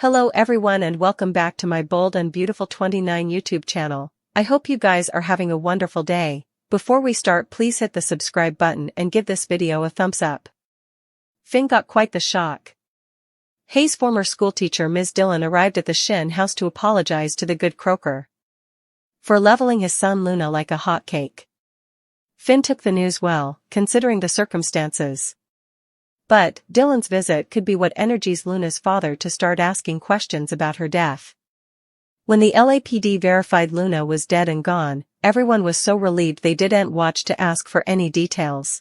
Hello everyone and welcome back to my Bold and Beautiful 29 YouTube channel. I hope you guys are having a wonderful day. Before we start, please hit the subscribe button and give this video a thumbs up. Finn got quite the shock. Hayes' former schoolteacher Ms. Dillon arrived at the Shin house to apologize to the good croaker for leveling his son Luna like a hotcake. Finn took the news well, considering the circumstances. But Dillon's visit could be what energized Luna's father to start asking questions about her death. When the LAPD verified Luna was dead and gone, everyone was so relieved they didn't watch to ask for any details.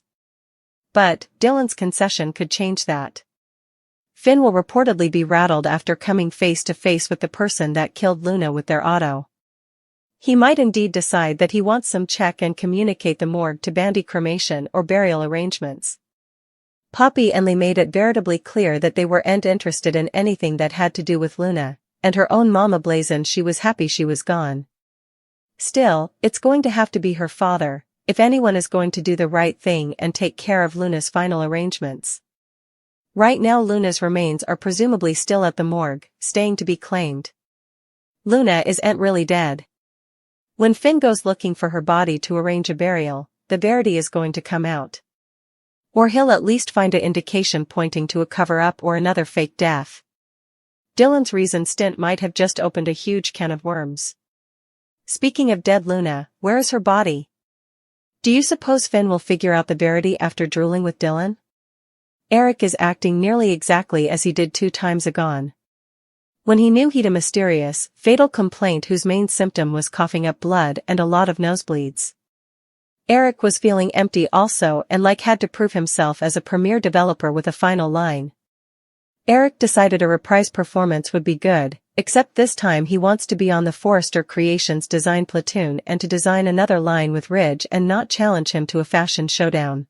But Dillon's concession could change that. Finn will reportedly be rattled after coming face to face with the person that killed Luna with their auto. He might indeed decide that he wants some check and communicate the morgue to bandy cremation or burial arrangements. Poppy and Lee made it veritably clear that they weren't interested in anything that had to do with Luna, and her own mama blazoned she was happy she was gone. Still, it's going to have to be her father, if anyone is going to do the right thing and take care of Luna's final arrangements. Right now Luna's remains are presumably still at the morgue, staying to be claimed. Luna isn't really dead. When Finn goes looking for her body to arrange a burial, the verity is going to come out. Or he'll at least find an indication pointing to a cover-up or another fake death. Dillon's recent stint might have just opened a huge can of worms. Speaking of dead Luna, where is her body? Do you suppose Finn will figure out the verity after drooling with Dillon? Eric is acting nearly exactly as he did 2 times agone. When he knew he'd a mysterious, fatal complaint whose main symptom was coughing up blood and a lot of nosebleeds. Eric was feeling empty also and had to prove himself as a premier developer with a final line. Eric decided a reprise performance would be good, except this time he wants to be on the Forrester Creations design platoon and to design another line with Ridge and not challenge him to a fashion showdown.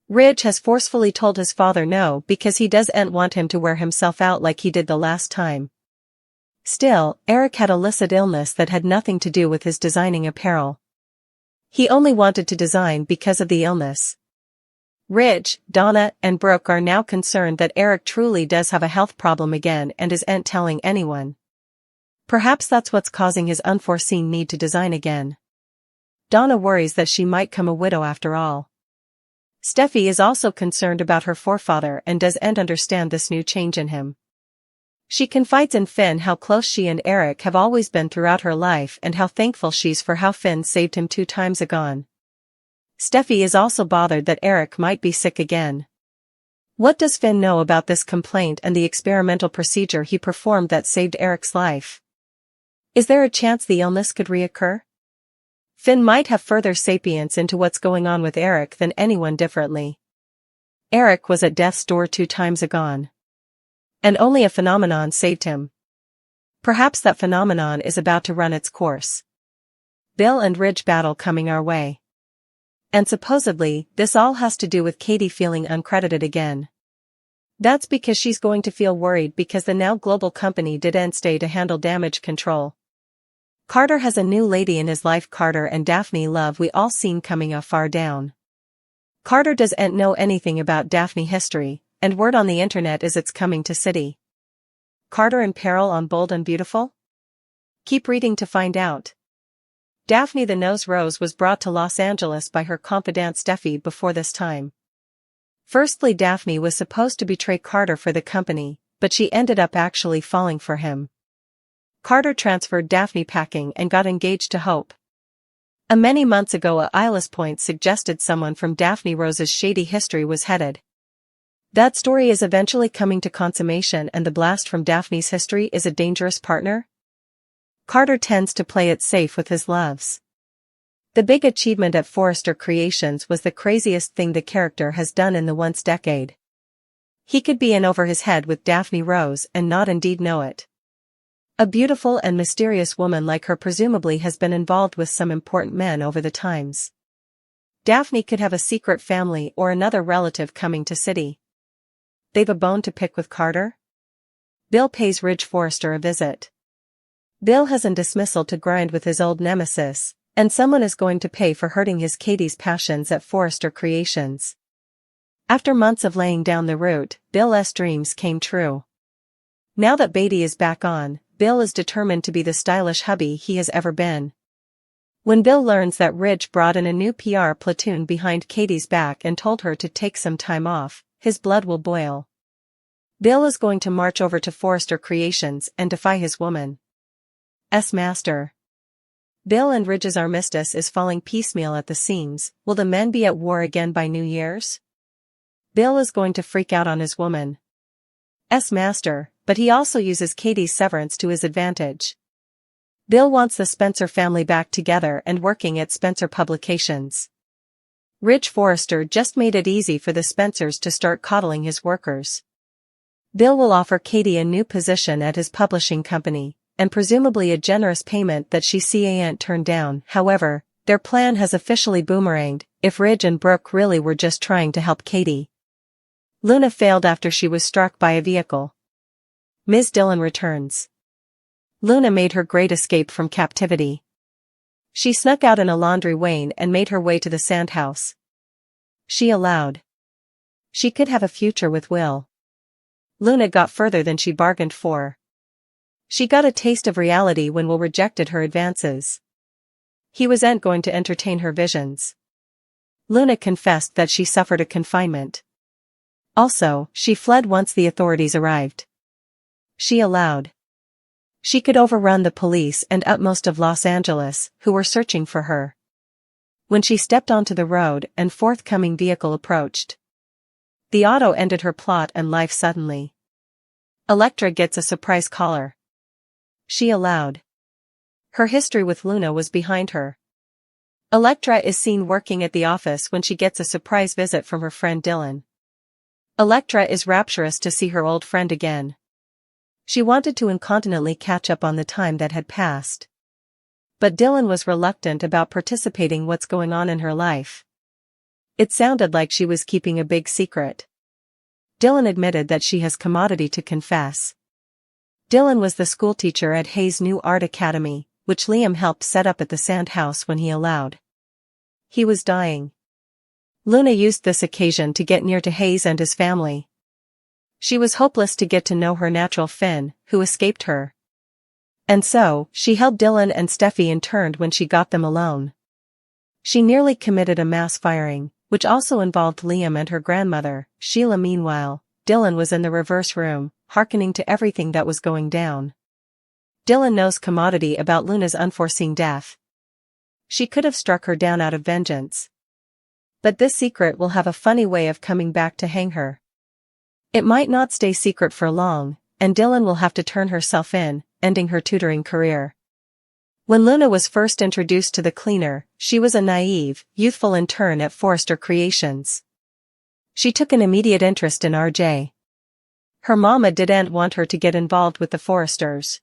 Ridge has forcefully told his father no because he doesn't want him to wear himself out like he did the last time. Still, Eric had illicit illness that had nothing to do with his designing apparel. He only wanted to design because of the illness. Ridge, Donna, and Brooke are now concerned that Eric truly does have a health problem again and isn't telling anyone. Perhaps that's what's causing his unforeseen need to design again. Donna worries that she might come a widow after all. Steffy is also concerned about her forefather and doesn't understand this new change in him. She confides in Finn how close she and Eric have always been throughout her life and how thankful she's for how Finn saved him 2 times agone. Steffy is also bothered that Eric might be sick again. What does Finn know about this complaint and the experimental procedure he performed that saved Eric's life? Is there a chance the illness could reoccur? Finn might have further sapience into what's going on with Eric than anyone differently. Eric was at death's door 2 times agone. And only a phenomenon saved him. Perhaps that phenomenon is about to run its course. Bill and Ridge battle coming our way. And supposedly, this all has to do with Katie feeling uncredited again. That's because she's going to feel worried because the now global company didn't stay to handle damage control. Carter has a new lady in his life. Carter and Daphne love we all seen coming far down. Carter doesn't know anything about Daphne history, and word on the internet is it's coming to city. Carter in peril on Bold and Beautiful? Keep reading to find out. Daphne the Nose Rose was brought to Los Angeles by her confidant Steffy before this time. Firstly, Daphne was supposed to betray Carter for the company, but she ended up actually falling for him. Carter transferred Daphne packing and got engaged to Hope. Many months ago a Eyeless Point suggested someone from Daphne Rose's shady history was headed. That story is eventually coming to consummation and the blast from Daphne's history is a dangerous partner? Carter tends to play it safe with his loves. The big achievement at Forrester Creations was the craziest thing the character has done in the once decade. He could be in over his head with Daphne Rose and not indeed know it. A beautiful and mysterious woman like her presumably has been involved with some important men over the times. Daphne could have a secret family or another relative coming to city. They've a bone to pick with Carter? Bill pays Ridge Forrester a visit. Bill has a dismissal to grind with his old nemesis, and someone is going to pay for hurting his Katie's passions at Forrester Creations. After months of laying down the root, Bill's dreams came true. Now that Beatty is back on, Bill is determined to be the stylish hubby he has ever been. When Bill learns that Ridge brought in a new PR platoon behind Katie's back and told her to take some time off, his blood will boil. Bill is going to march over to Forrester Creations and defy his woman's master. Bill and Ridge's armistice is falling piecemeal at the seams. Will the men be at war again by New Year's? Bill is going to freak out on his woman's master, but he also uses Katie's severance to his advantage. Bill wants the Spencer family back together and working at Spencer Publications. Ridge Forrester just made it easy for the Spencers to start coddling his workers. Bill will offer Katie a new position at his publishing company, and presumably a generous payment that she can't turn down. However, their plan has officially boomeranged, if Ridge and Brooke really were just trying to help Katie. Luna failed after she was struck by a vehicle. Ms. Dillon returns. Luna made her great escape from captivity. She snuck out in a laundry wain and made her way to the sandhouse. She allowed. She could have a future with Will. Luna got further than she bargained for. She got a taste of reality when Will rejected her advances. He wasn't going to entertain her visions. Luna confessed that she suffered a confinement. Also, she fled once the authorities arrived. She allowed. She could overrun the police and utmost of Los Angeles, who were searching for her. When she stepped onto the road, an forthcoming vehicle approached. The auto ended her plot and life suddenly. Elektra gets a surprise caller. She allowed. Her history with Luna was behind her. Elektra is seen working at the office when she gets a surprise visit from her friend Dylan. Elektra is rapturous to see her old friend again. She wanted to incontinently catch up on the time that had passed. But Dylan was reluctant about participating what's going on in her life. It sounded like she was keeping a big secret. Dylan admitted that she has commodity to confess. Dylan was the schoolteacher at Hayes' new art academy, which Liam helped set up at the sand house when he allowed. He was dying. Luna used this occasion to get near to Hayes and his family. She was hopeless to get to know her natural Finn, who escaped her. And so, she held Dylan and Steffy and turned when she got them alone. She nearly committed a mass firing, which also involved Liam and her grandmother, Sheila. Meanwhile, Dylan was in the reverse room, hearkening to everything that was going down. Dylan knows commodity about Luna's unforeseen death. She could have struck her down out of vengeance. But this secret will have a funny way of coming back to hang her. It might not stay secret for long, and Dylan will have to turn herself in, ending her tutoring career. When Luna was first introduced to the cleaner, she was a naive, youthful intern at Forrester Creations. She took an immediate interest in RJ. Her mama didn't want her to get involved with the Forresters.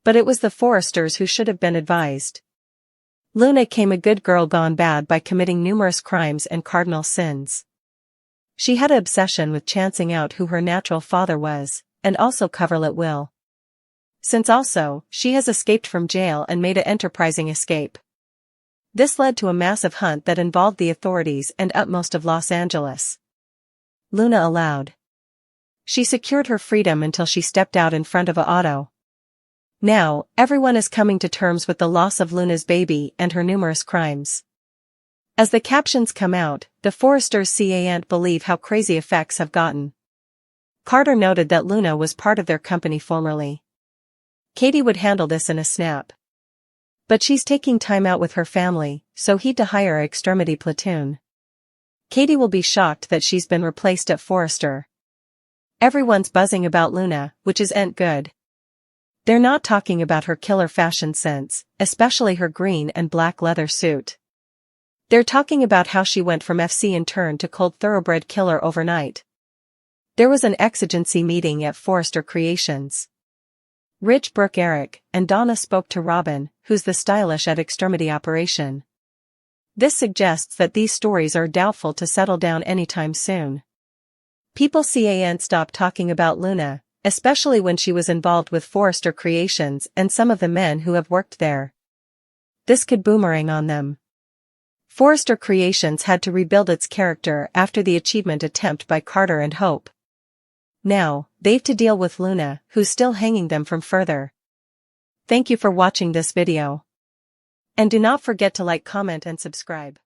But it was the Forresters who should have been advised. Luna came a good girl gone bad by committing numerous crimes and cardinal sins. She had an obsession with chancing out who her natural father was, and also coverlet Will. Since also, she has escaped from jail and made an enterprising escape. This led to a massive hunt that involved the authorities and utmost of Los Angeles. Luna allowed. She secured her freedom until she stepped out in front of an auto. Now, everyone is coming to terms with the loss of Luna's baby and her numerous crimes. As the captions come out, the Forresters can't believe how crazy effects have gotten. Carter noted that Luna was part of their company formerly. Katie would handle this in a snap. But she's taking time out with her family, so he'd to hire an extremity platoon. Katie will be shocked that she's been replaced at Forrester. Everyone's buzzing about Luna, which isn't good. They're not talking about her killer fashion sense, especially her green and black leather suit. They're talking about how she went from FC intern to cold thoroughbred killer overnight. There was an exigency meeting at Forrester Creations. Rich, Brooke, Eric, and Donna spoke to Robin, who's the stylish at extremity operation. This suggests that these stories are doubtful to settle down anytime soon. People can't stop talking about Luna, especially when she was involved with Forrester Creations and some of the men who have worked there. This could boomerang on them. Forrester Creations had to rebuild its character after the achievement attempt by Carter and Hope. Now, They've to deal with Luna, who's still hanging them from further. Thank you for watching this video. And do not forget to like, comment and subscribe.